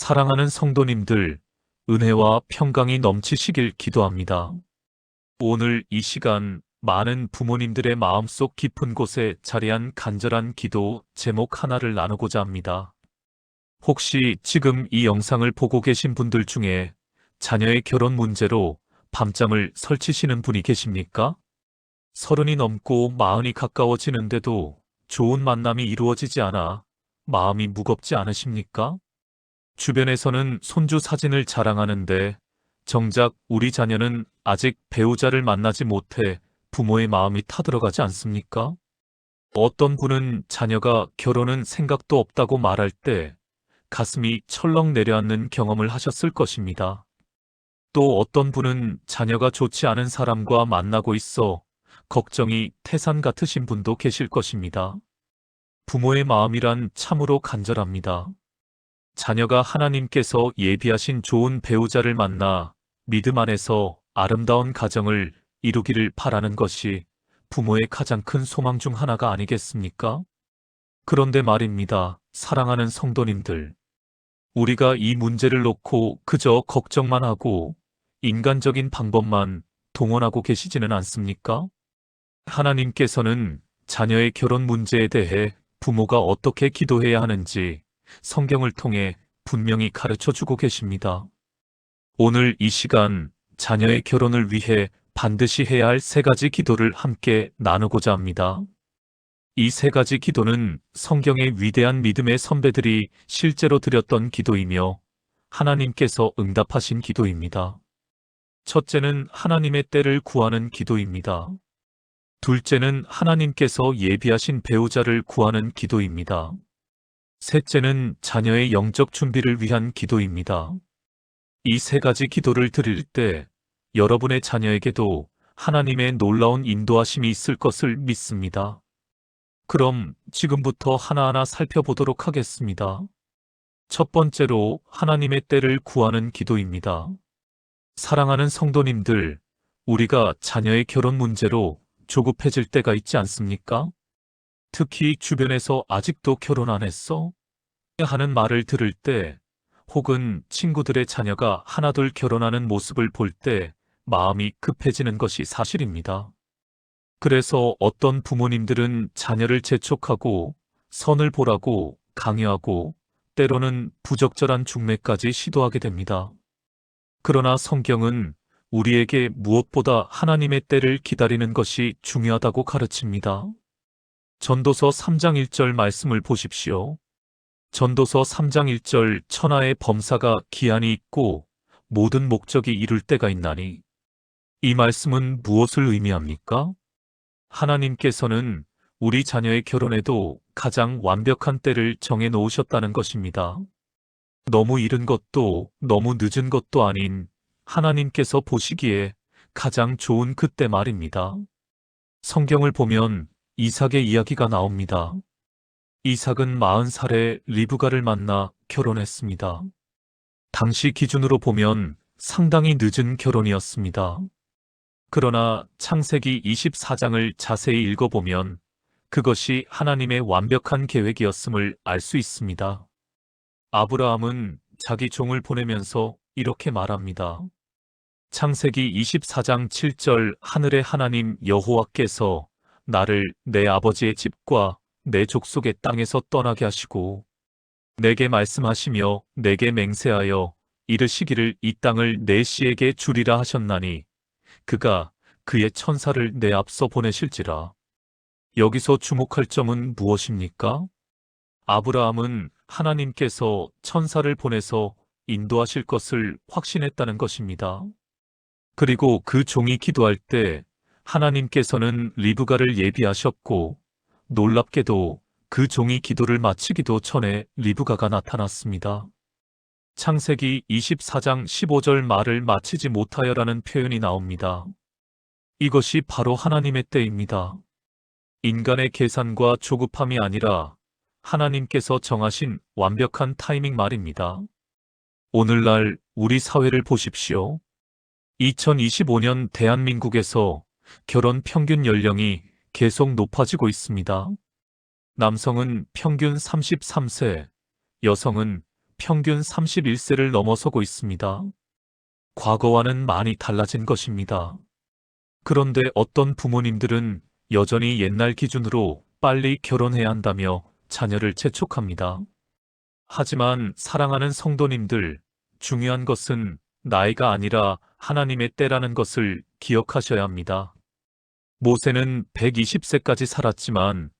사랑하는 성도님들, 은혜와 평강이 넘치시길 기도합니다. 오늘 이 시간 많은 부모님들의 마음속 깊은 곳에 자리한 간절한 기도 제목 하나를 나누고자 합니다. 혹시 지금 이 영상을 보고 계신 분들 중에 자녀의 결혼 문제로 밤잠을 설치시는 분이 계십니까? 30이 넘고 40이 가까워지는데도 좋은 만남이 이루어지지 않아 마음이 무겁지 않으십니까? 주변에서는 손주 사진을 자랑하는데 정작 우리 자녀는 아직 배우자를 만나지 못해 부모의 마음이 타들어가지 않습니까? 어떤 분은 자녀가 결혼은 생각도 없다고 말할 때 가슴이 철렁 내려앉는 경험을 하셨을 것입니다. 또 어떤 분은 자녀가 좋지 않은 사람과 만나고 있어 걱정이 태산 같으신 분도 계실 것입니다. 부모의 마음이란 참으로 간절합니다. 자녀가 하나님께서 예비하신 좋은 배우자를 만나 믿음 안에서 아름다운 가정을 이루기를 바라는 것이 부모의 가장 큰 소망 중 하나가 아니겠습니까? 그런데 말입니다. 사랑하는 성도님들. 우리가 이 문제를 놓고 그저 걱정만 하고 인간적인 방법만 동원하고 계시지는 않습니까? 하나님께서는 자녀의 결혼 문제에 대해 부모가 어떻게 기도해야 하는지 성경을 통해 분명히 가르쳐 주고 계십니다. 오늘 이 시간 자녀의 결혼을 위해 반드시 해야 할 3가지 기도를 함께 나누고자 합니다. 이 3가지 기도는 성경의 위대한 믿음의 선배들이 실제로 드렸던 기도이며 하나님께서 응답하신 기도입니다. 첫째는 하나님의 때를 구하는 기도입니다. 둘째는 하나님께서 예비하신 배우자를 구하는 기도입니다. 셋째는 자녀의 영적 준비를 위한 기도입니다. 이 3가지 기도를 드릴 때 여러분의 자녀에게도 하나님의 놀라운 인도하심이 있을 것을 믿습니다. 그럼 지금부터 하나하나 살펴보도록 하겠습니다. 첫 번째로 하나님의 때를 구하는 기도입니다. 사랑하는 성도님들, 우리가 자녀의 결혼 문제로 조급해질 때가 있지 않습니까? 특히 주변에서 아직도 결혼 안 했어? 하는 말을 들을 때, 혹은 친구들의 자녀가 하나둘 결혼하는 모습을 볼 때 마음이 급해지는 것이 사실입니다. 그래서 어떤 부모님들은 자녀를 재촉하고 선을 보라고 강요하고 때로는 부적절한 중매까지 시도하게 됩니다. 그러나 성경은 우리에게 무엇보다 하나님의 때를 기다리는 것이 중요하다고 가르칩니다. 전도서 3장 1절 말씀을 보십시오. 전도서 3장 1절 천하의 범사가 기한이 있고 모든 목적이 이룰 때가 있나니. 이 말씀은 무엇을 의미합니까? 하나님께서는 우리 자녀의 결혼에도 가장 완벽한 때를 정해 놓으셨다는 것입니다. 너무 이른 것도 너무 늦은 것도 아닌 하나님께서 보시기에 가장 좋은 그때 말입니다. 성경을 보면 이삭의 이야기가 나옵니다. 이삭은 40살에 리브가를 만나 결혼했습니다. 당시 기준으로 보면 상당히 늦은 결혼이었습니다. 그러나 창세기 24장을 자세히 읽어보면 그것이 하나님의 완벽한 계획이었음을 알 수 있습니다. 아브라함은 자기 종을 보내면서 이렇게 말합니다. 창세기 24장 7절 하늘의 하나님 여호와께서 나를 내 아버지의 집과 내 족속의 땅에서 떠나게 하시고 내게 말씀하시며 내게 맹세하여 이르시기를 이 땅을 내 씨에게 주리라 하셨나니 그가 그의 천사를 내 앞서 보내실지라. 여기서 주목할 점은 무엇입니까? 아브라함은 하나님께서 천사를 보내서 인도하실 것을 확신했다는 것입니다. 그리고 그 종이 기도할 때 하나님께서는 리브가를 예비하셨고 놀랍게도 그 종이 기도를 마치기도 전에 리브가가 나타났습니다. 창세기 24장 15절 말을 마치지 못하여라는 표현이 나옵니다. 이것이 바로 하나님의 때입니다. 인간의 계산과 조급함이 아니라 하나님께서 정하신 완벽한 타이밍 말입니다. 오늘날 우리 사회를 보십시오. 2025년 대한민국에서 결혼 평균 연령이 계속 높아지고 있습니다. 남성은 평균 33세, 여성은 평균 31세를 넘어서고 있습니다. 과거와는 많이 달라진 것입니다. 그런데 어떤 부모님들은 여전히 옛날 기준으로 빨리 결혼해야 한다며 자녀를 재촉합니다. 하지만 사랑하는 성도님들, 중요한 것은 나이가 아니라 하나님의 때라는 것을 기억하셔야 합니다. 모세는 120세까지 살았지만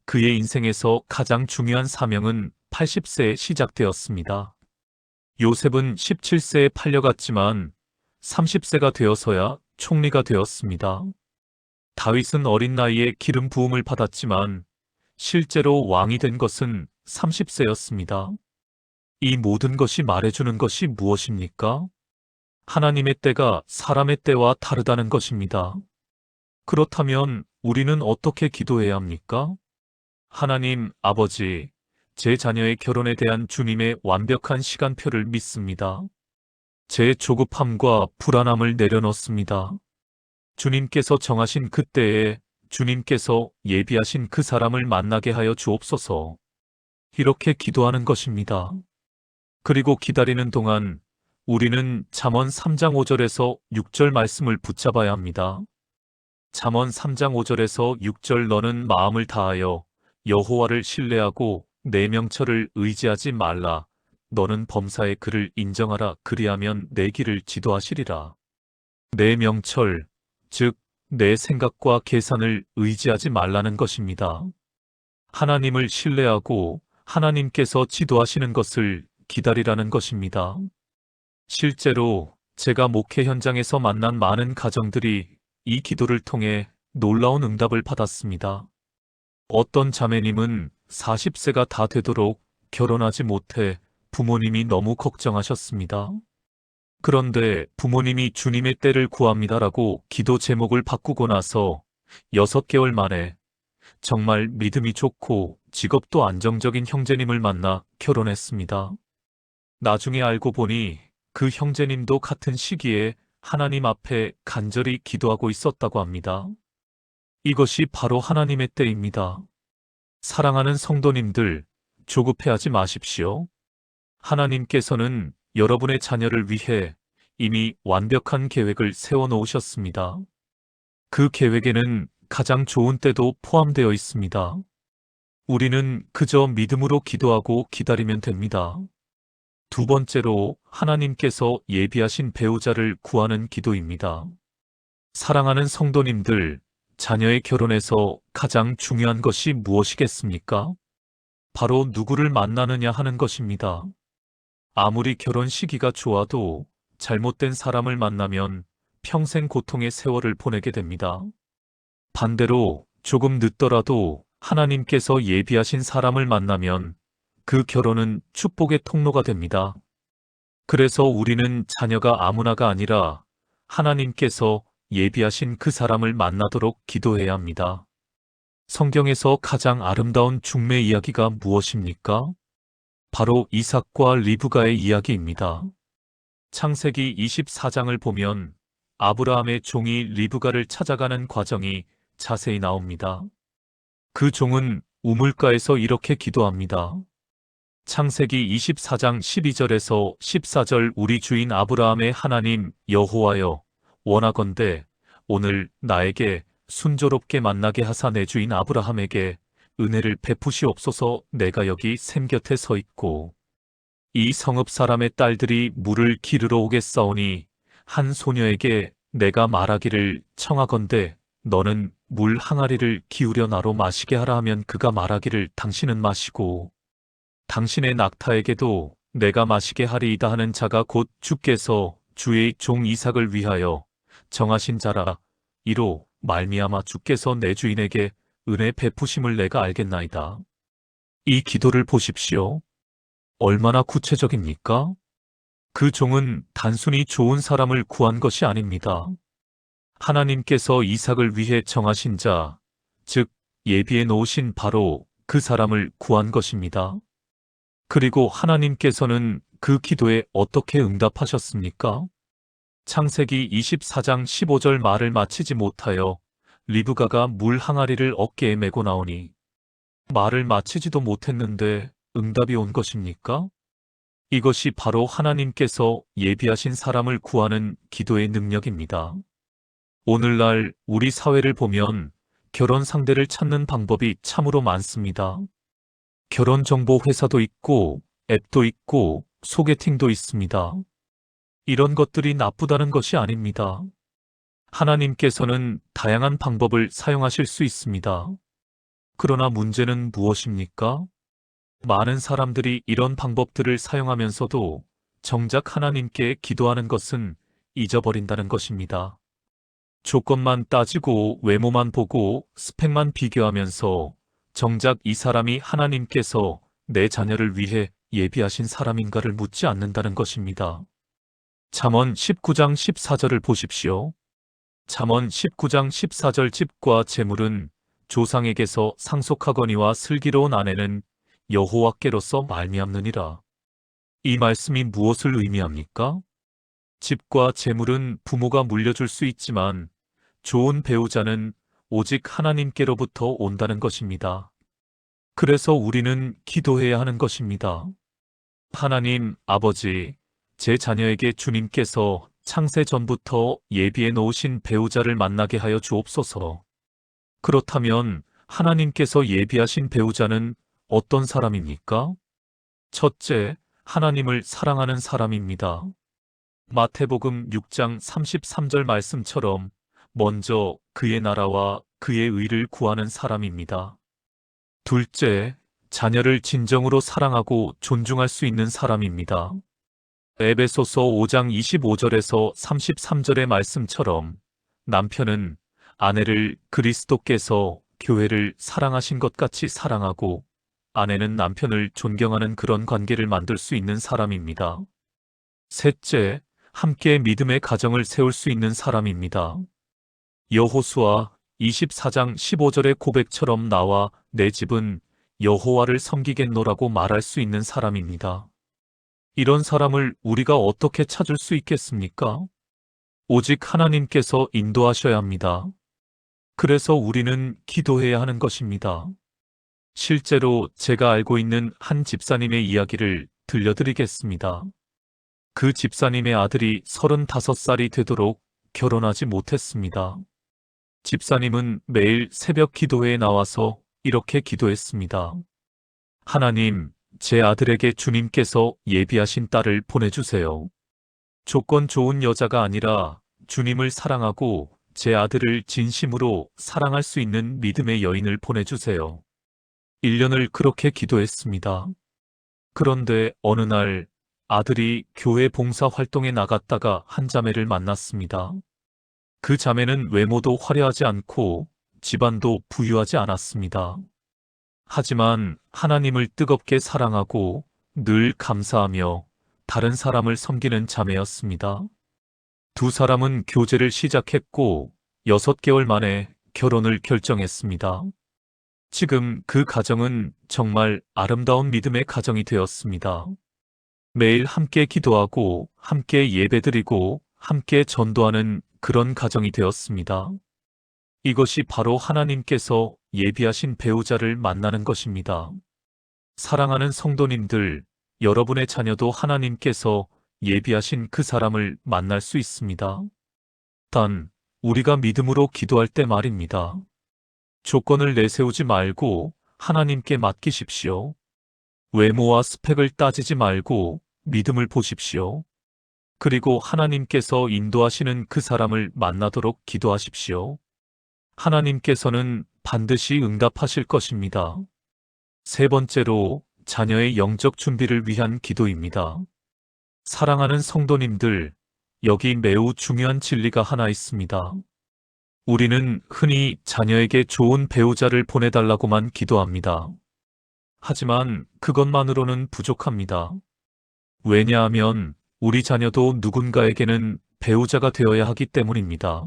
그의 인생에서 가장 중요한 사명은 80세에 시작되었습니다. 요셉은 17세에 팔려갔지만 30세가 되어서야 총리가 되었습니다. 다윗은 어린 나이에 기름 부음을 받았지만 실제로 왕이 된 것은 30세였습니다. 이 모든 것이 말해주는 것이 무엇입니까? 하나님의 때가 사람의 때와 다르다는 것입니다. 그렇다면 우리는 어떻게 기도해야 합니까? 하나님 아버지, 제 자녀의 결혼에 대한 주님의 완벽한 시간표를 믿습니다. 제 조급함과 불안함을 내려놓습니다. 주님께서 정하신 그때에 주님께서 예비하신 그 사람을 만나게 하여 주옵소서. 이렇게 기도하는 것입니다. 그리고 기다리는 동안 우리는 잠언 3장 5절에서 6절 말씀을 붙잡아야 합니다. 잠언 3장 5절에서 6절 너는 마음을 다하여 여호와를 신뢰하고 내 명철을 의지하지 말라. 너는 범사의 그를 인정하라. 그리하면 내 길을 지도하시리라. 내 명철, 즉 내 생각과 계산을 의지하지 말라는 것입니다. 하나님을 신뢰하고 하나님께서 지도하시는 것을 기다리라는 것입니다. 실제로 제가 목회 현장에서 만난 많은 가정들이 이 기도를 통해 놀라운 응답을 받았습니다. 어떤 자매님은 40세가 다 되도록 결혼하지 못해 부모님이 너무 걱정하셨습니다. 그런데 부모님이 주님의 때를 구합니다라고 기도 제목을 바꾸고 나서 6개월 만에 정말 믿음이 좋고 직업도 안정적인 형제님을 만나 결혼했습니다. 나중에 알고 보니 그 형제님도 같은 시기에 하나님 앞에 간절히 기도하고 있었다고 합니다. 이것이 바로 하나님의 때입니다. 사랑하는 성도님들, 조급해하지 마십시오. 하나님께서는 여러분의 자녀를 위해 이미 완벽한 계획을 세워놓으셨습니다. 그 계획에는 가장 좋은 때도 포함되어 있습니다. 우리는 그저 믿음으로 기도하고 기다리면 됩니다. 두 번째로 하나님께서 예비하신 배우자를 구하는 기도입니다. 사랑하는 성도님들, 자녀의 결혼에서 가장 중요한 것이 무엇이겠습니까? 바로 누구를 만나느냐 하는 것입니다. 아무리 결혼 시기가 좋아도 잘못된 사람을 만나면 평생 고통의 세월을 보내게 됩니다. 반대로 조금 늦더라도 하나님께서 예비하신 사람을 만나면 그 결혼은 축복의 통로가 됩니다. 그래서 우리는 자녀가 아무나가 아니라 하나님께서 예비하신 그 사람을 만나도록 기도해야 합니다. 성경에서 가장 아름다운 중매 이야기가 무엇입니까? 바로 이삭과 리브가의 이야기입니다. 창세기 24장을 보면 아브라함의 종이 리브가를 찾아가는 과정이 자세히 나옵니다. 그 종은 우물가에서 이렇게 기도합니다. 창세기 24장 12절에서 14절 우리 주인 아브라함의 하나님 여호와여 원하건대 오늘 나에게 순조롭게 만나게 하사 내 주인 아브라함에게 은혜를 베푸시옵소서. 내가 여기 샘 곁에 서 있고 이 성읍 사람의 딸들이 물을 기르러 오겠사오니 한 소녀에게 내가 말하기를 청하건대 너는 물 항아리를 기울여 나로 마시게 하라 하면 그가 말하기를 당신은 마시고 당신의 낙타에게도 내가 마시게 하리이다 하는 자가 곧 주께서 주의 종 이삭을 위하여 정하신 자라. 이로 말미암아 주께서 내 주인에게 은혜 베푸심을 내가 알겠나이다. 이 기도를 보십시오. 얼마나 구체적입니까? 그 종은 단순히 좋은 사람을 구한 것이 아닙니다. 하나님께서 이삭을 위해 정하신 자, 즉 예비해 놓으신 바로 그 사람을 구한 것입니다. 그리고 하나님께서는 그 기도에 어떻게 응답하셨습니까? 창세기 24장 15절 말을 마치지 못하여 리브가가 물 항아리를 어깨에 메고 나오니 말을 마치지도 못했는데 응답이 온 것입니까? 이것이 바로 하나님께서 예비하신 사람을 구하는 기도의 능력입니다. 오늘날 우리 사회를 보면 결혼 상대를 찾는 방법이 참으로 많습니다. 결혼 정보 회사도 있고, 앱도 있고, 소개팅도 있습니다. 이런 것들이 나쁘다는 것이 아닙니다. 하나님께서는 다양한 방법을 사용하실 수 있습니다. 그러나 문제는 무엇입니까? 많은 사람들이 이런 방법들을 사용하면서도 정작 하나님께 기도하는 것은 잊어버린다는 것입니다. 조건만 따지고 외모만 보고 스펙만 비교하면서 정작 이 사람이 하나님께서 내 자녀를 위해 예비하신 사람인가를 묻지 않는다는 것입니다. 잠언 19장 14절을 보십시오. 잠언 19장 14절 집과 재물은 조상에게서 상속하거니와 슬기로운 아내는 여호와께로서 말미암느니라. 이 말씀이 무엇을 의미합니까? 집과 재물은 부모가 물려줄 수 있지만 좋은 배우자는 오직 하나님께로부터 온다는 것입니다. 그래서 우리는 기도해야 하는 것입니다. 하나님, 아버지, 제 자녀에게 주님께서 창세 전부터 예비해 놓으신 배우자를 만나게 하여 주옵소서. 그렇다면 하나님께서 예비하신 배우자는 어떤 사람입니까? 첫째, 하나님을 사랑하는 사람입니다. 마태복음 6장 33절 말씀처럼 먼저 그의 나라와 그의 의를 구하는 사람입니다. 둘째, 자녀를 진정으로 사랑하고 존중할 수 있는 사람입니다. 에베소서 5장 25절에서 33절의 말씀처럼 남편은 아내를 그리스도께서 교회를 사랑하신 것 같이 사랑하고 아내는 남편을 존경하는 그런 관계를 만들 수 있는 사람입니다. 셋째, 함께 믿음의 가정을 세울 수 있는 사람입니다. 여호수아 24장 15절의 고백처럼 나와 내 집은 여호와를 섬기겠노라고 말할 수 있는 사람입니다. 이런 사람을 우리가 어떻게 찾을 수 있겠습니까? 오직 하나님께서 인도하셔야 합니다. 그래서 우리는 기도해야 하는 것입니다. 실제로 제가 알고 있는 한 집사님의 이야기를 들려드리겠습니다. 그 집사님의 아들이 35살이 되도록 결혼하지 못했습니다. 집사님은 매일 새벽 기도회에 나와서 이렇게 기도했습니다. 하나님, 제 아들에게 주님께서 예비하신 딸을 보내주세요. 조건 좋은 여자가 아니라 주님을 사랑하고 제 아들을 진심으로 사랑할 수 있는 믿음의 여인을 보내주세요. 1년을 그렇게 기도했습니다. 그런데 어느 날 아들이 교회 봉사 활동에 나갔다가 한 자매를 만났습니다. 그 자매는 외모도 화려하지 않고 집안도 부유하지 않았습니다. 하지만 하나님을 뜨겁게 사랑하고 늘 감사하며 다른 사람을 섬기는 자매였습니다. 두 사람은 교제를 시작했고 6개월 만에 결혼을 결정했습니다. 지금 그 가정은 정말 아름다운 믿음의 가정이 되었습니다. 매일 함께 기도하고 함께 예배드리고 함께 전도하는 그런 가정이 되었습니다. 이것이 바로 하나님께서 예비하신 배우자를 만나는 것입니다. 사랑하는 성도님들, 여러분의 자녀도 하나님께서 예비하신 그 사람을 만날 수 있습니다. 단, 우리가 믿음으로 기도할 때 말입니다. 조건을 내세우지 말고 하나님께 맡기십시오. 외모와 스펙을 따지지 말고 믿음을 보십시오. 그리고 하나님께서 인도하시는 그 사람을 만나도록 기도하십시오. 하나님께서는 반드시 응답하실 것입니다. 세 번째로, 자녀의 영적 준비를 위한 기도입니다. 사랑하는 성도님들, 여기 매우 중요한 진리가 하나 있습니다. 우리는 흔히 자녀에게 좋은 배우자를 보내달라고만 기도합니다. 하지만 그것만으로는 부족합니다. 왜냐하면 우리 자녀도 누군가에게는 배우자가 되어야 하기 때문입니다.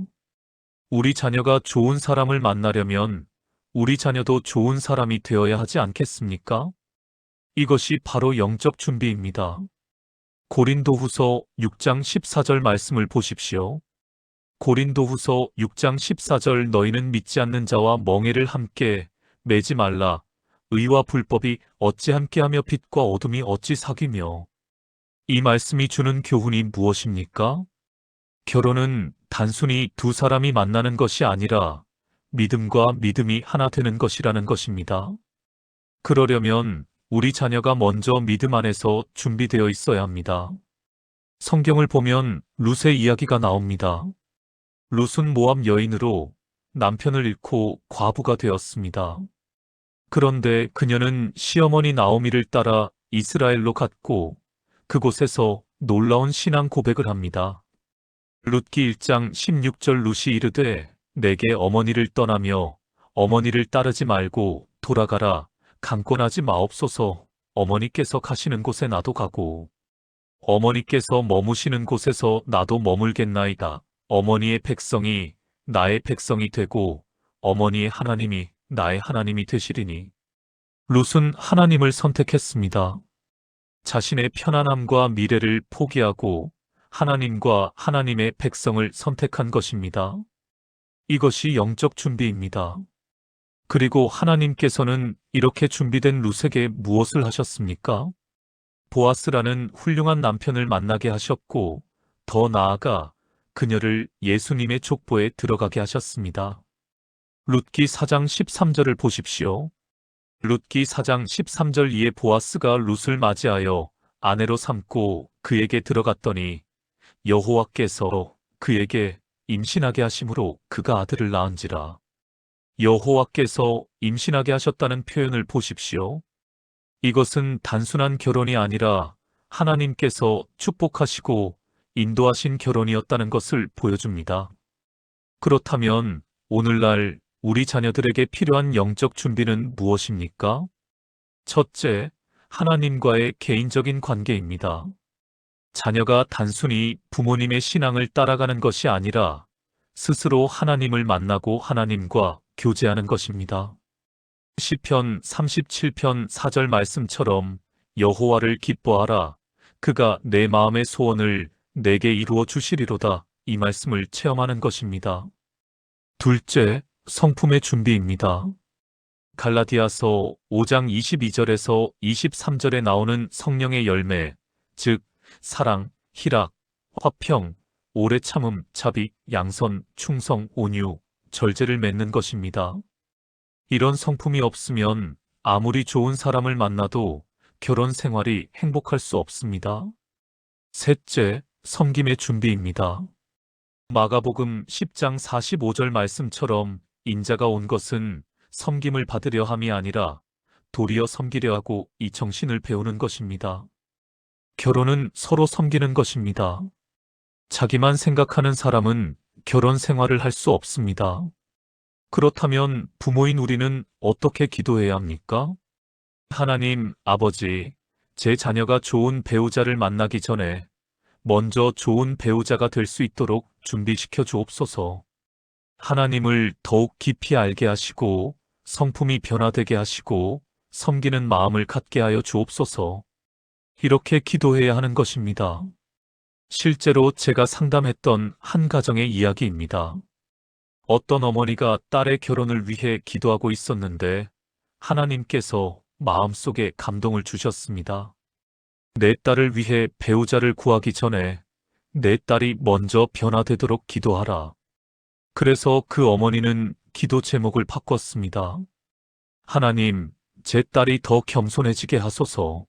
우리 자녀가 좋은 사람을 만나려면 우리 자녀도 좋은 사람이 되어야 하지 않겠습니까? 이것이 바로 영적 준비입니다. 고린도후서 6장 14절 말씀을 보십시오. 고린도후서 6장 14절 너희는 믿지 않는 자와 멍에를 함께 매지 말라. 의와 불법이 어찌 함께하며 빛과 어둠이 어찌 사귀며 이 말씀이 주는 교훈이 무엇입니까? 결혼은 단순히 두 사람이 만나는 것이 아니라 믿음과 믿음이 하나 되는 것이라는 것입니다. 그러려면 우리 자녀가 먼저 믿음 안에서 준비되어 있어야 합니다. 성경을 보면 룻의 이야기가 나옵니다. 룻은 모압 여인으로 남편을 잃고 과부가 되었습니다. 그런데 그녀는 시어머니 나오미를 따라 이스라엘로 갔고 그곳에서 놀라운 신앙 고백을 합니다. 룻기 1장 16절 룻이 이르되 내게 어머니를 떠나며 어머니를 따르지 말고 돌아가라 강권하지 마옵소서. 어머니께서 가시는 곳에 나도 가고 어머니께서 머무시는 곳에서 나도 머물겠나이다. 어머니의 백성이 나의 백성이 되고 어머니의 하나님이 나의 하나님이 되시리니. 룻은 하나님을 선택했습니다. 자신의 편안함과 미래를 포기하고 하나님과 하나님의 백성을 선택한 것입니다. 이것이 영적 준비입니다. 그리고 하나님께서는 이렇게 준비된 룻에게 무엇을 하셨습니까? 보아스라는 훌륭한 남편을 만나게 하셨고 더 나아가 그녀를 예수님의 족보에 들어가게 하셨습니다. 룻기 4장 13절을 보십시오. 룻기 4장 13절 이에 보아스가 룻을 맞이하여 아내로 삼고 그에게 들어갔더니 여호와께서 그에게 임신하게 하심으로 그가 아들을 낳은지라. 여호와께서 임신하게 하셨다는 표현을 보십시오. 이것은 단순한 결혼이 아니라 하나님께서 축복하시고 인도하신 결혼이었다는 것을 보여줍니다. 그렇다면 오늘날 우리 자녀들에게 필요한 영적 준비는 무엇입니까? 첫째, 하나님과의 개인적인 관계입니다. 자녀가 단순히 부모님의 신앙을 따라가는 것이 아니라 스스로 하나님을 만나고 하나님과 교제하는 것입니다. 시편 37편 4절 말씀처럼 여호와를 기뻐하라. 그가 내 마음의 소원을 내게 이루어 주시리로다. 이 말씀을 체험하는 것입니다. 둘째, 성품의 준비입니다. 갈라디아서 5장 22절에서 23절에 나오는 성령의 열매, 즉 사랑, 희락, 화평, 오래 참음, 자비, 양선, 충성, 온유, 절제를 맺는 것입니다. 이런 성품이 없으면 아무리 좋은 사람을 만나도 결혼 생활이 행복할 수 없습니다. 셋째, 섬김의 준비입니다. 마가복음 10장 45절 말씀처럼 인자가 온 것은 섬김을 받으려 함이 아니라 도리어 섬기려 하고 이 정신을 배우는 것입니다. 결혼은 서로 섬기는 것입니다. 자기만 생각하는 사람은 결혼 생활을 할 수 없습니다. 그렇다면 부모인 우리는 어떻게 기도해야 합니까? 하나님, 아버지, 제 자녀가 좋은 배우자를 만나기 전에 먼저 좋은 배우자가 될 수 있도록 준비시켜 주옵소서. 하나님을 더욱 깊이 알게 하시고 성품이 변화되게 하시고 섬기는 마음을 갖게 하여 주옵소서. 이렇게 기도해야 하는 것입니다. 실제로 제가 상담했던 한 가정의 이야기입니다. 어떤 어머니가 딸의 결혼을 위해 기도하고 있었는데 하나님께서 마음속에 감동을 주셨습니다. 내 딸을 위해 배우자를 구하기 전에 내 딸이 먼저 변화되도록 기도하라. 그래서 그 어머니는 기도 제목을 바꿨습니다. 하나님, 제 딸이 더 겸손해지게 하소서.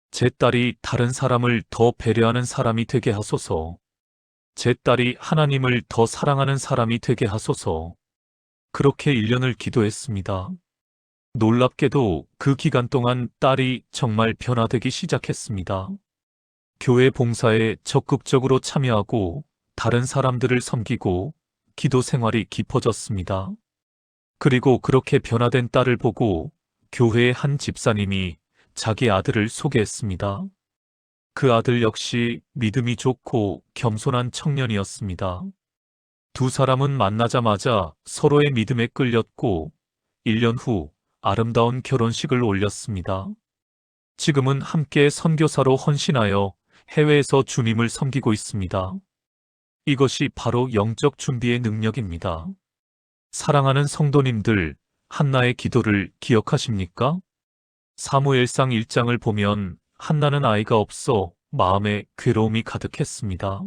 제 딸이 다른 사람을 더 배려하는 사람이 되게 하소서. 제 딸이 하나님을 더 사랑하는 사람이 되게 하소서. 그렇게 1년을 기도했습니다. 놀랍게도 그 기간 동안 딸이 정말 변화되기 시작했습니다. 교회 봉사에 적극적으로 참여하고 다른 사람들을 섬기고 기도 생활이 깊어졌습니다. 그리고 그렇게 변화된 딸을 보고 교회의 한 집사님이 자기 아들을 소개했습니다. 그 아들 역시 믿음이 좋고 겸손한 청년이었습니다. 두 사람은 만나자마자 서로의 믿음에 끌렸고 1년 후 아름다운 결혼식을 올렸습니다. 지금은 함께 선교사로 헌신하여 해외에서 주님을 섬기고 있습니다. 이것이 바로 영적 준비의 능력입니다. 사랑하는 성도님들, 한나의 기도를 기억하십니까? 사무엘상 1장을 보면 한나는 아이가 없어 마음에 괴로움이 가득했습니다.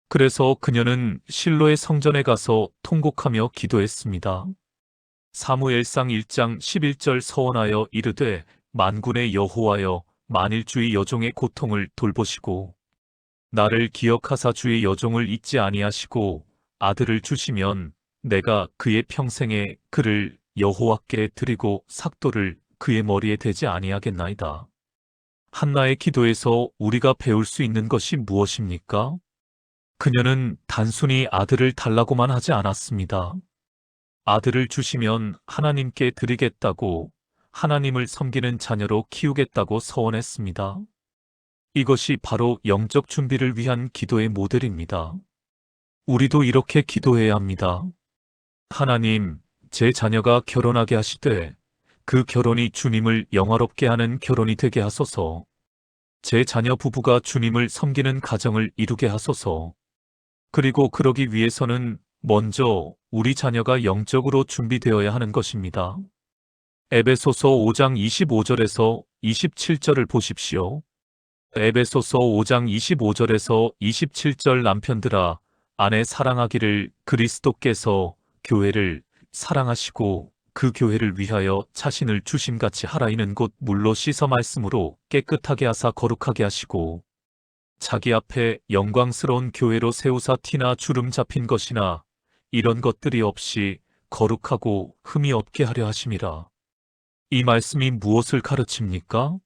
그래서 그녀는 실로의 성전에 가서 통곡하며 기도했습니다. 사무엘상 1장 11절 서원하여 이르되 만군의 여호와여 만일 주의 여종의 고통을 돌보시고 나를 기억하사 주의 여종을 잊지 아니하시고 아들을 주시면 내가 그의 평생에 그를 여호와께 드리고 삭도를 그의 머리에 대지 아니하겠나이다. 한나의 기도에서 우리가 배울 수 있는 것이 무엇입니까? 그녀는 단순히 아들을 달라고만 하지 않았습니다. 아들을 주시면 하나님께 드리겠다고, 하나님을 섬기는 자녀로 키우겠다고 서원했습니다. 이것이 바로 영적 준비를 위한 기도의 모델입니다. 우리도 이렇게 기도해야 합니다. 하나님, 제 자녀가 결혼하게 하시되 그 결혼이 주님을 영화롭게 하는 결혼이 되게 하소서. 제 자녀 부부가 주님을 섬기는 가정을 이루게 하소서. 그리고 그러기 위해서는 먼저 우리 자녀가 영적으로 준비되어야 하는 것입니다. 에베소서 5장 25절에서 27절을 보십시오. 에베소서 5장 25절에서 27절 남편들아, 아내 사랑하기를 그리스도께서 교회를 사랑하시고 그 교회를 위하여 자신을 주심같이 하라. 이는 곧 물로 씻어 말씀으로 깨끗하게 하사 거룩하게 하시고 자기 앞에 영광스러운 교회로 세우사 티나 주름 잡힌 것이나 이런 것들이 없이 거룩하고 흠이 없게 하려 하심이라. 이 말씀이 무엇을 가르칩니까?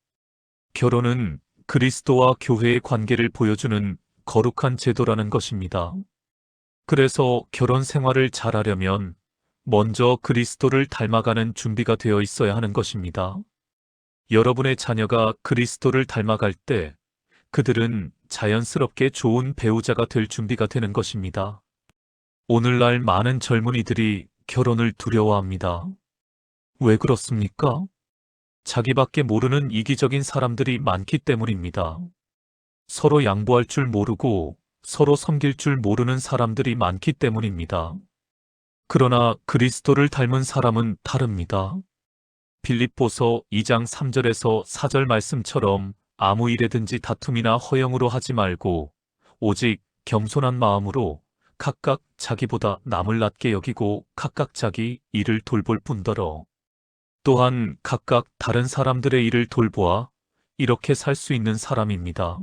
결혼은 그리스도와 교회의 관계를 보여주는 거룩한 제도라는 것입니다. 그래서 결혼 생활을 잘하려면 먼저 그리스도를 닮아가는 준비가 되어 있어야 하는 것입니다. 여러분의 자녀가 그리스도를 닮아갈 때 그들은 자연스럽게 좋은 배우자가 될 준비가 되는 것입니다. 오늘날 많은 젊은이들이 결혼을 두려워합니다. 왜 그렇습니까? 자기밖에 모르는 이기적인 사람들이 많기 때문입니다. 서로 양보할 줄 모르고 서로 섬길 줄 모르는 사람들이 많기 때문입니다. 그러나 그리스도를 닮은 사람은 다릅니다. 빌립보서 2장 3절에서 4절 말씀처럼 아무 일에든지 다툼이나 허영으로 하지 말고 오직 겸손한 마음으로 각각 자기보다 남을 낮게 여기고 각각 자기 일을 돌볼 뿐더러 또한 각각 다른 사람들의 일을 돌보아 이렇게 살 수 있는 사람입니다.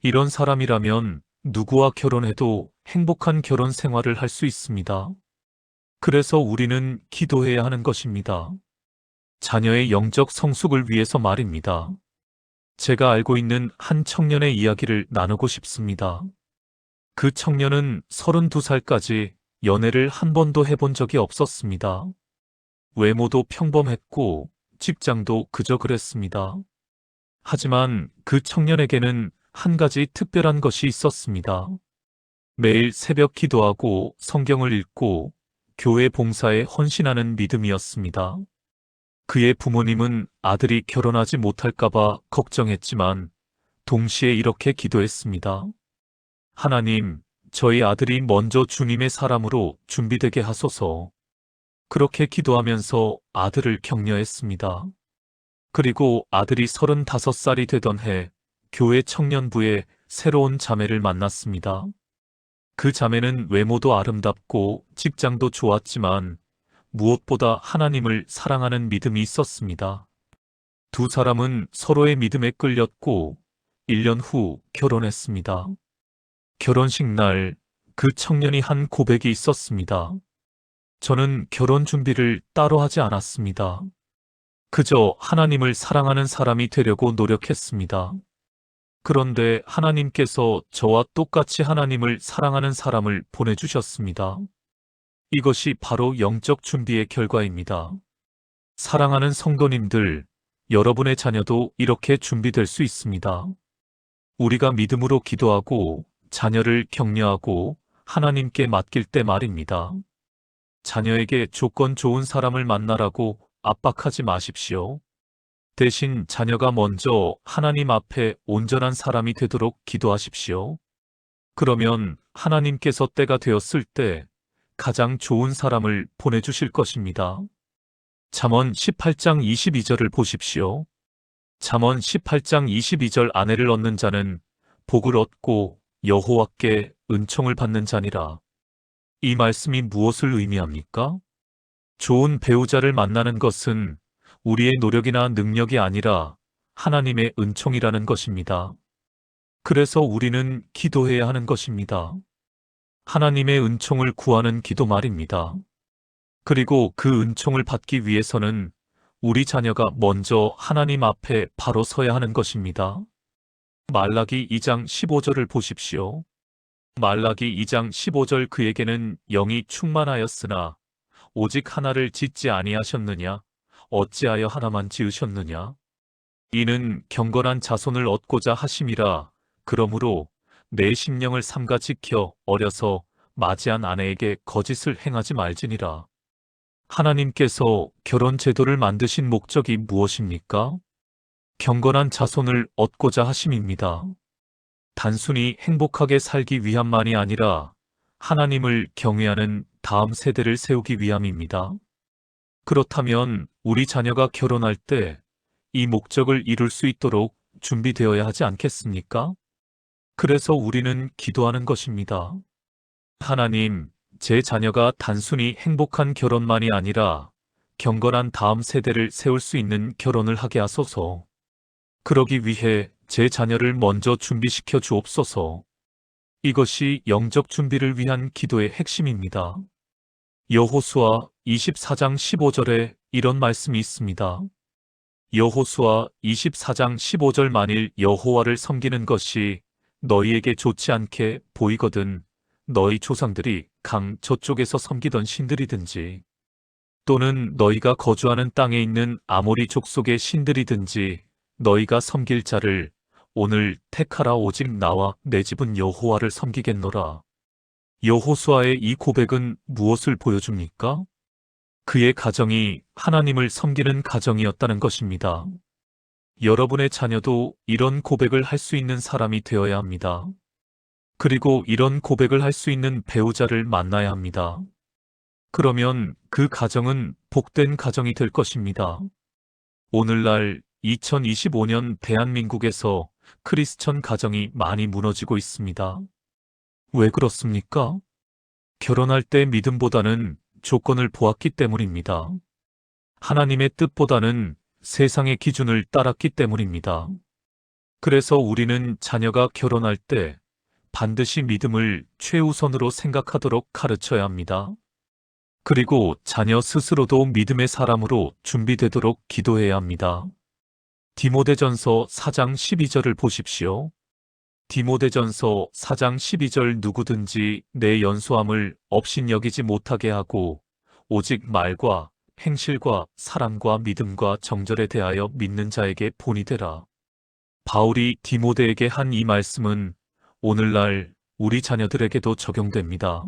이런 사람이라면 누구와 결혼해도 행복한 결혼 생활을 할 수 있습니다. 그래서 우리는 기도해야 하는 것입니다. 자녀의 영적 성숙을 위해서 말입니다. 제가 알고 있는 한 청년의 이야기를 나누고 싶습니다. 그 청년은 32살까지 연애를 한 번도 해본 적이 없었습니다. 외모도 평범했고 직장도 그저 그랬습니다. 하지만 그 청년에게는 한 가지 특별한 것이 있었습니다. 매일 새벽 기도하고 성경을 읽고 교회 봉사에 헌신하는 믿음이었습니다. 그의 부모님은 아들이 결혼하지 못할까봐 걱정했지만 동시에 이렇게 기도했습니다. 하나님, 저희 아들이 먼저 주님의 사람으로 준비되게 하소서. 그렇게 기도하면서 아들을 격려했습니다. 그리고 아들이 35살이 되던 해 교회 청년부에 새로운 자매를 만났습니다. 그 자매는 외모도 아름답고 직장도 좋았지만 무엇보다 하나님을 사랑하는 믿음이 있었습니다. 두 사람은 서로의 믿음에 끌렸고 1년 후 결혼했습니다. 결혼식 날 그 청년이 한 고백이 있었습니다. 저는 결혼 준비를 따로 하지 않았습니다. 그저 하나님을 사랑하는 사람이 되려고 노력했습니다. 그런데 하나님께서 저와 똑같이 하나님을 사랑하는 사람을 보내주셨습니다. 이것이 바로 영적 준비의 결과입니다. 사랑하는 성도님들, 여러분의 자녀도 이렇게 준비될 수 있습니다. 우리가 믿음으로 기도하고 자녀를 격려하고 하나님께 맡길 때 말입니다. 자녀에게 조건 좋은 사람을 만나라고 압박하지 마십시오. 대신 자녀가 먼저 하나님 앞에 온전한 사람이 되도록 기도하십시오. 그러면 하나님께서 때가 되었을 때 가장 좋은 사람을 보내주실 것입니다. 잠언 18장 22절을 보십시오. 잠언 18장 22절 아내를 얻는 자는 복을 얻고 여호와께 은총을 받는 자니라. 이 말씀이 무엇을 의미합니까? 좋은 배우자를 만나는 것은 우리의 노력이나 능력이 아니라 하나님의 은총이라는 것입니다. 그래서 우리는 기도해야 하는 것입니다. 하나님의 은총을 구하는 기도 말입니다. 그리고 그 은총을 받기 위해서는 우리 자녀가 먼저 하나님 앞에 바로 서야 하는 것입니다. 말라기 2장 15절을 보십시오. 말라기 2장 15절 그에게는 영이 충만하였으나 오직 하나를 짓지 아니하셨느냐? 어찌하여 하나만 지으셨느냐? 이는 경건한 자손을 얻고자 하심이라. 그러므로 내 심령을 삼가 지켜 어려서 맞이한 아내에게 거짓을 행하지 말지니라. 하나님께서 결혼 제도를 만드신 목적이 무엇입니까? 경건한 자손을 얻고자 하심입니다. 단순히 행복하게 살기 위함만이 아니라 하나님을 경외하는 다음 세대를 세우기 위함입니다. 그렇다면 우리 자녀가 결혼할 때 이 목적을 이룰 수 있도록 준비되어야 하지 않겠습니까? 그래서 우리는 기도하는 것입니다. 하나님, 제 자녀가 단순히 행복한 결혼만이 아니라 경건한 다음 세대를 세울 수 있는 결혼을 하게 하소서. 그러기 위해 제 자녀를 먼저 준비시켜 주옵소서. 이것이 영적 준비를 위한 기도의 핵심입니다. 여호수아 24장 15절에 이런 말씀이 있습니다. 여호수아 24장 15절 만일 여호와를 섬기는 것이 너희에게 좋지 않게 보이거든 너희 조상들이 강 저쪽에서 섬기던 신들이든지 또는 너희가 거주하는 땅에 있는 아모리 족속의 신들이든지 너희가 섬길 자를 오늘 택하라 오직 나와 내 집은 여호와를 섬기겠노라. 여호수아의 이 고백은 무엇을 보여줍니까? 그의 가정이 하나님을 섬기는 가정이었다는 것입니다. 여러분의 자녀도 이런 고백을 할 수 있는 사람이 되어야 합니다. 그리고 이런 고백을 할 수 있는 배우자를 만나야 합니다. 그러면 그 가정은 복된 가정이 될 것입니다. 오늘날 2025년 대한민국에서 크리스천 가정이 많이 무너지고 있습니다. 왜 그렇습니까? 결혼할 때 믿음보다는 조건을 보았기 때문입니다. 하나님의 뜻보다는 세상의 기준을 따랐기 때문입니다. 그래서 우리는 자녀가 결혼할 때 반드시 믿음을 최우선으로 생각하도록 가르쳐야 합니다. 그리고 자녀 스스로도 믿음의 사람으로 준비되도록 기도해야 합니다. 디모데전서 4장 12절을 보십시오. 디모데전서 4장 12절 누구든지 내 연소함을 업신여기지 못하게 하고 오직 말과 행실과 사랑과 믿음과 정절에 대하여 믿는 자에게 본이 되라. 바울이 디모데에게 한 이 말씀은 오늘날 우리 자녀들에게도 적용됩니다.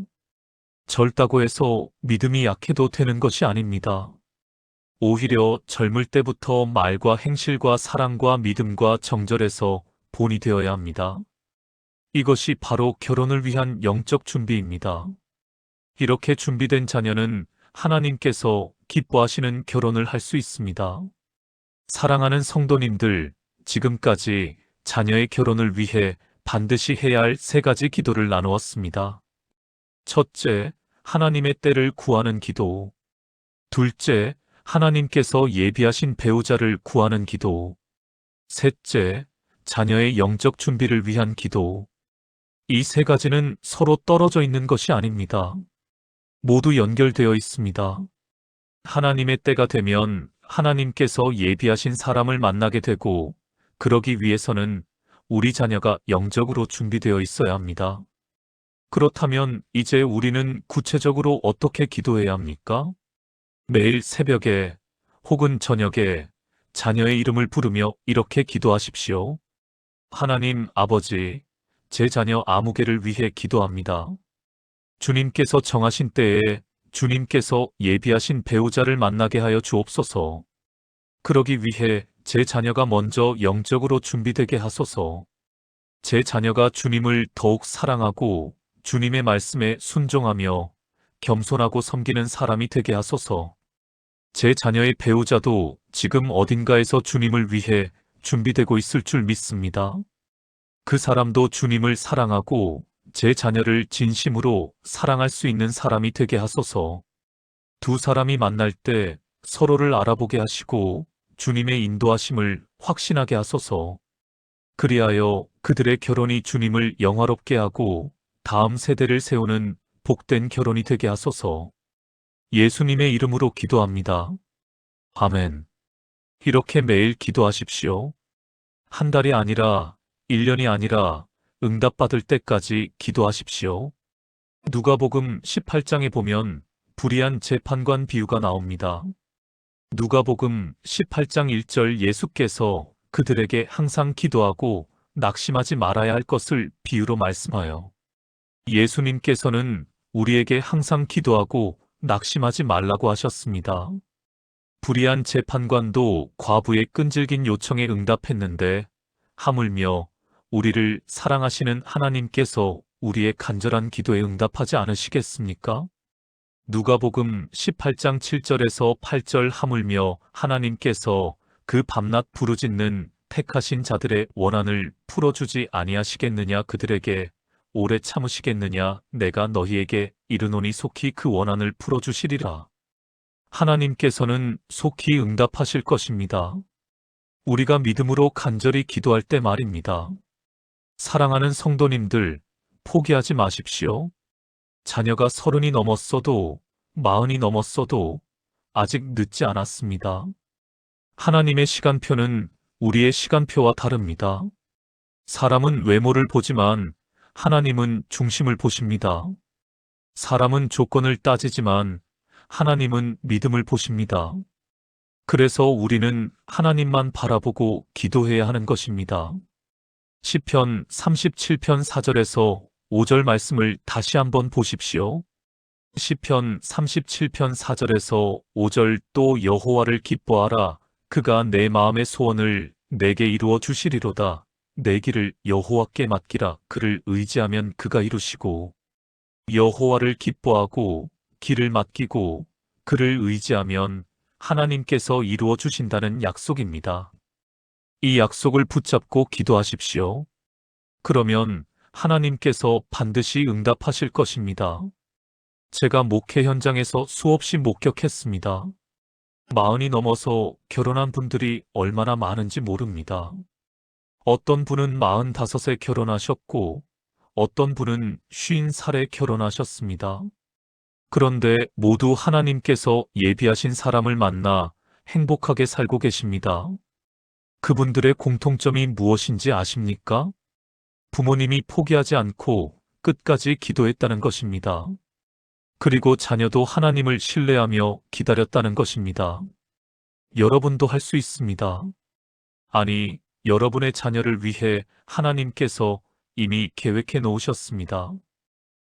젊다고 해서 믿음이 약해도 되는 것이 아닙니다. 오히려 젊을 때부터 말과 행실과 사랑과 믿음과 정절에서 본이 되어야 합니다. 이것이 바로 결혼을 위한 영적 준비입니다. 이렇게 준비된 자녀는 하나님께서 기뻐하시는 결혼을 할 수 있습니다. 사랑하는 성도님들, 지금까지 자녀의 결혼을 위해 반드시 해야 할 3가지 기도를 나누었습니다. 첫째, 하나님의 때를 구하는 기도. 둘째, 하나님께서 예비하신 배우자를 구하는 기도. 셋째, 자녀의 영적 준비를 위한 기도. 이 3가지는 서로 떨어져 있는 것이 아닙니다. 모두 연결되어 있습니다. 하나님의 때가 되면 하나님께서 예비하신 사람을 만나게 되고 그러기 위해서는 우리 자녀가 영적으로 준비되어 있어야 합니다. 그렇다면 이제 우리는 구체적으로 어떻게 기도해야 합니까? 매일 새벽에 혹은 저녁에 자녀의 이름을 부르며 이렇게 기도하십시오. 하나님 아버지, 제 자녀 아무개를 위해 기도합니다. 주님께서 정하신 때에 주님께서 예비하신 배우자를 만나게 하여 주옵소서. 그러기 위해 제 자녀가 먼저 영적으로 준비되게 하소서. 제 자녀가 주님을 더욱 사랑하고 주님의 말씀에 순종하며 겸손하고 섬기는 사람이 되게 하소서. 제 자녀의 배우자도 지금 어딘가에서 주님을 위해 준비되고 있을 줄 믿습니다. 그 사람도 주님을 사랑하고 제 자녀를 진심으로 사랑할 수 있는 사람이 되게 하소서. 두 사람이 만날 때 서로를 알아보게 하시고 주님의 인도하심을 확신하게 하소서. 그리하여 그들의 결혼이 주님을 영화롭게 하고 다음 세대를 세우는 복된 결혼이 되게 하소서. 예수님의 이름으로 기도합니다. 아멘. 이렇게 매일 기도하십시오. 한 달이 아니라 1년이 아니라 응답받을 때까지 기도하십시오. 누가복음 18장에 보면 불의한 재판관 비유가 나옵니다. 누가복음 18장 1절 예수께서 그들에게 항상 기도하고 낙심하지 말아야 할 것을 비유로 말씀하여 예수님께서는 우리에게 항상 기도하고 낙심하지 말라고 하셨습니다. 불의한 재판관도 과부의 끈질긴 요청에 응답했는데 하물며 우리를 사랑하시는 하나님께서 우리의 간절한 기도에 응답하지 않으시겠습니까? 누가복음 18장 7절에서 8절 하물며 하나님께서 그 밤낮 부르짖는 택하신 자들의 원한을 풀어주지 아니하시겠느냐 그들에게 오래 참으시겠느냐 내가 너희에게 이르노니 속히 그 원한을 풀어주시리라. 하나님께서는 속히 응답하실 것입니다. 우리가 믿음으로 간절히 기도할 때 말입니다. 사랑하는 성도님들, 포기하지 마십시오. 자녀가 30이 넘었어도 40이 넘었어도 아직 늦지 않았습니다. 하나님의 시간표는 우리의 시간표와 다릅니다. 사람은 외모를 보지만 하나님은 중심을 보십니다. 사람은 조건을 따지지만 하나님은 믿음을 보십니다. 그래서 우리는 하나님만 바라보고 기도해야 하는 것입니다. 시편 37편 4절에서 5절 말씀을 다시 한번 보십시오. 시편 37편 4절에서 5절 또 여호와를 기뻐하라. 그가 내 마음의 소원을 내게 이루어 주시리로다. 내 길을 여호와께 맡기라. 그를 의지하면 그가 이루시고 여호와를 기뻐하고 길을 맡기고 그를 의지하면 하나님께서 이루어 주신다는 약속입니다. 이 약속을 붙잡고 기도하십시오. 그러면 하나님께서 반드시 응답하실 것입니다. 제가 목회 현장에서 수없이 목격했습니다. 40이 넘어서 결혼한 분들이 얼마나 많은지 모릅니다. 어떤 분은 45에 결혼하셨고 어떤 분은 50살에 결혼하셨습니다. 그런데 모두 하나님께서 예비하신 사람을 만나 행복하게 살고 계십니다. 그분들의 공통점이 무엇인지 아십니까? 부모님이 포기하지 않고 끝까지 기도했다는 것입니다. 그리고 자녀도 하나님을 신뢰하며 기다렸다는 것입니다. 여러분도 할 수 있습니다. 아니, 여러분의 자녀를 위해 하나님께서 이미 계획해 놓으셨습니다.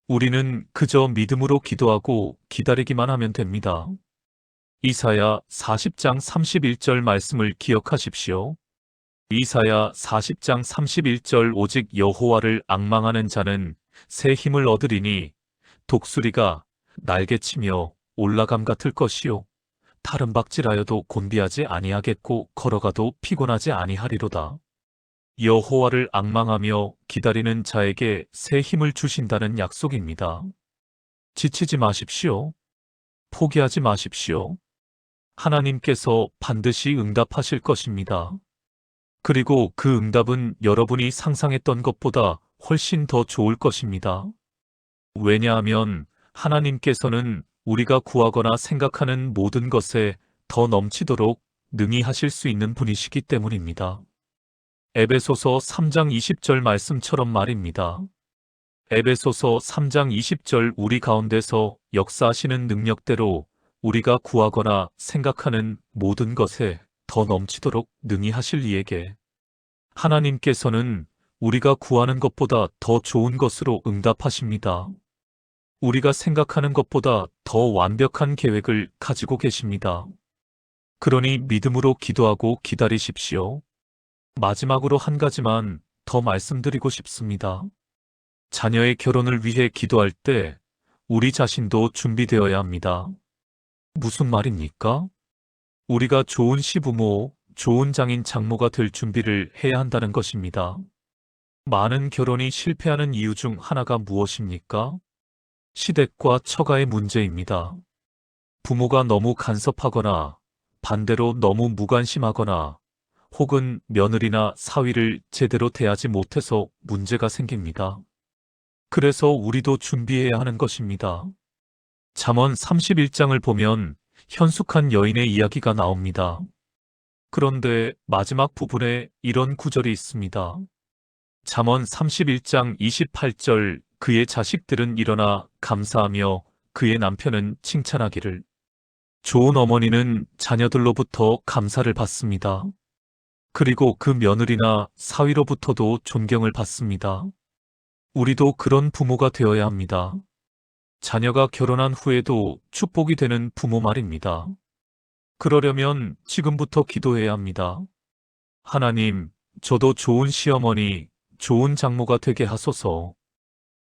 우리는 그저 믿음으로 기도하고 기다리기만 하면 됩니다. 이사야 40장 31절 말씀을 기억하십시오. 이사야 40장 31절 오직 여호와를 앙망하는 자는 새 힘을 얻으리니 독수리가 날개치며 올라감 같을 것이요 다른 박질하여도 곤비하지 아니하겠고 걸어가도 피곤하지 아니하리로다. 여호와를 앙망하며 기다리는 자에게 새 힘을 주신다는 약속입니다. 지치지 마십시오. 포기하지 마십시오. 하나님께서 반드시 응답하실 것입니다. 그리고 그 응답은 여러분이 상상했던 것보다 훨씬 더 좋을 것입니다. 왜냐하면 하나님께서는 우리가 구하거나 생각하는 모든 것에 더 넘치도록 능히 하실 수 있는 분이시기 때문입니다. 에베소서 3장 20절 말씀처럼 말입니다. 에베소서 3장 20절 우리 가운데서 역사하시는 능력대로 우리가 구하거나 생각하는 모든 것에 더 넘치도록 능히 하실 이에게 하나님께서는 우리가 구하는 것보다 더 좋은 것으로 응답하십니다. 우리가 생각하는 것보다 더 완벽한 계획을 가지고 계십니다. 그러니 믿음으로 기도하고 기다리십시오. 마지막으로 한 가지만 더 말씀드리고 싶습니다. 자녀의 결혼을 위해 기도할 때 우리 자신도 준비되어야 합니다. 무슨 말입니까? 우리가 좋은 시부모, 좋은 장인 장모가 될 준비를 해야 한다는 것입니다. 많은 결혼이 실패하는 이유 중 하나가 무엇입니까? 시댁과 처가의 문제입니다. 부모가 너무 간섭하거나 반대로 너무 무관심하거나 혹은 며느리나 사위를 제대로 대하지 못해서 문제가 생깁니다. 그래서 우리도 준비해야 하는 것입니다. 잠언 31장을 보면 현숙한 여인의 이야기가 나옵니다. 그런데 마지막 부분에 이런 구절이 있습니다. 잠언 31장 28절 그의 자식들은 일어나 감사하며 그의 남편은 칭찬하기를. 좋은 어머니는 자녀들로부터 감사를 받습니다. 그리고 그 며느리나 사위로부터도 존경을 받습니다. 우리도 그런 부모가 되어야 합니다. 자녀가 결혼한 후에도 축복이 되는 부모 말입니다. 그러려면 지금부터 기도해야 합니다. 하나님, 저도 좋은 시어머니, 좋은 장모가 되게 하소서.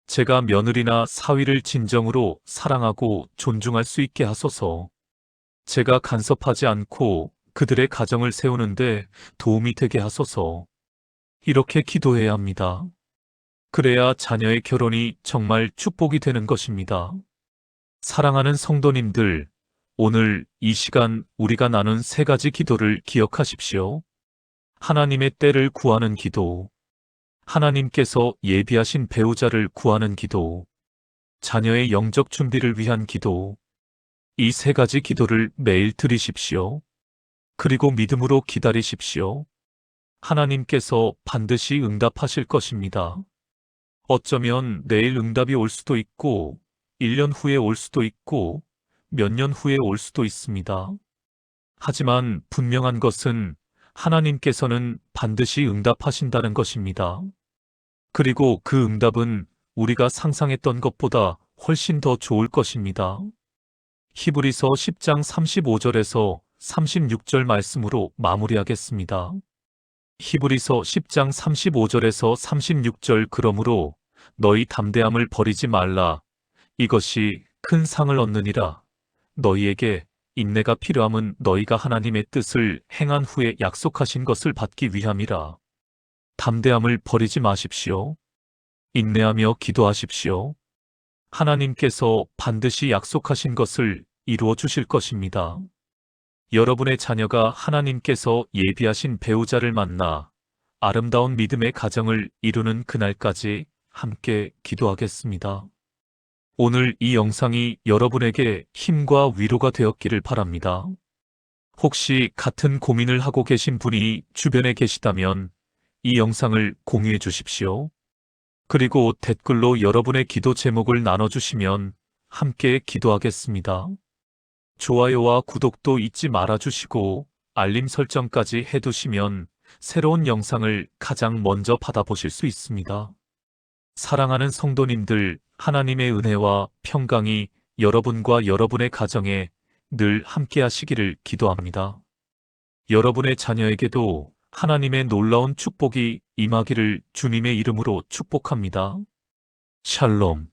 제가 며느리나 사위를 진정으로 사랑하고 존중할 수 있게 하소서. 제가 간섭하지 않고 그들의 가정을 세우는데 도움이 되게 하소서. 이렇게 기도해야 합니다. 그래야 자녀의 결혼이 정말 축복이 되는 것입니다. 사랑하는 성도님들, 오늘 이 시간 우리가 나눈 세 가지 기도를 기억하십시오. 하나님의 때를 구하는 기도, 하나님께서 예비하신 배우자를 구하는 기도, 자녀의 영적 준비를 위한 기도. 이 세 가지 기도를 매일 드리십시오. 그리고 믿음으로 기다리십시오. 하나님께서 반드시 응답하실 것입니다. 어쩌면 내일 응답이 올 수도 있고, 1년 후에 올 수도 있고, 몇 년 후에 올 수도 있습니다. 하지만 분명한 것은 하나님께서는 반드시 응답하신다는 것입니다. 그리고 그 응답은 우리가 상상했던 것보다 훨씬 더 좋을 것입니다. 히브리서 10장 35절에서 36절 말씀으로 마무리하겠습니다. 히브리서 10장 35절에서 36절 그러므로 너희 담대함을 버리지 말라. 이것이 큰 상을 얻느니라. 너희에게 인내가 필요함은 너희가 하나님의 뜻을 행한 후에 약속하신 것을 받기 위함이라. 담대함을 버리지 마십시오. 인내하며 기도하십시오. 하나님께서 반드시 약속하신 것을 이루어 주실 것입니다. 여러분의 자녀가 하나님께서 예비하신 배우자를 만나 아름다운 믿음의 가정을 이루는 그날까지 함께 기도하겠습니다. 오늘 이 영상이 여러분에게 힘과 위로가 되었기를 바랍니다. 혹시 같은 고민을 하고 계신 분이 주변에 계시다면 이 영상을 공유해 주십시오. 그리고 댓글로 여러분의 기도 제목을 나눠주시면 함께 기도하겠습니다. 좋아요와 구독도 잊지 말아주시고 알림 설정까지 해두시면 새로운 영상을 가장 먼저 받아보실 수 있습니다. 사랑하는 성도님들, 하나님의 은혜와 평강이 여러분과 여러분의 가정에 늘 함께 하시기를 기도합니다. 여러분의 자녀에게도 하나님의 놀라운 축복이 임하기를 주님의 이름으로 축복합니다. 샬롬.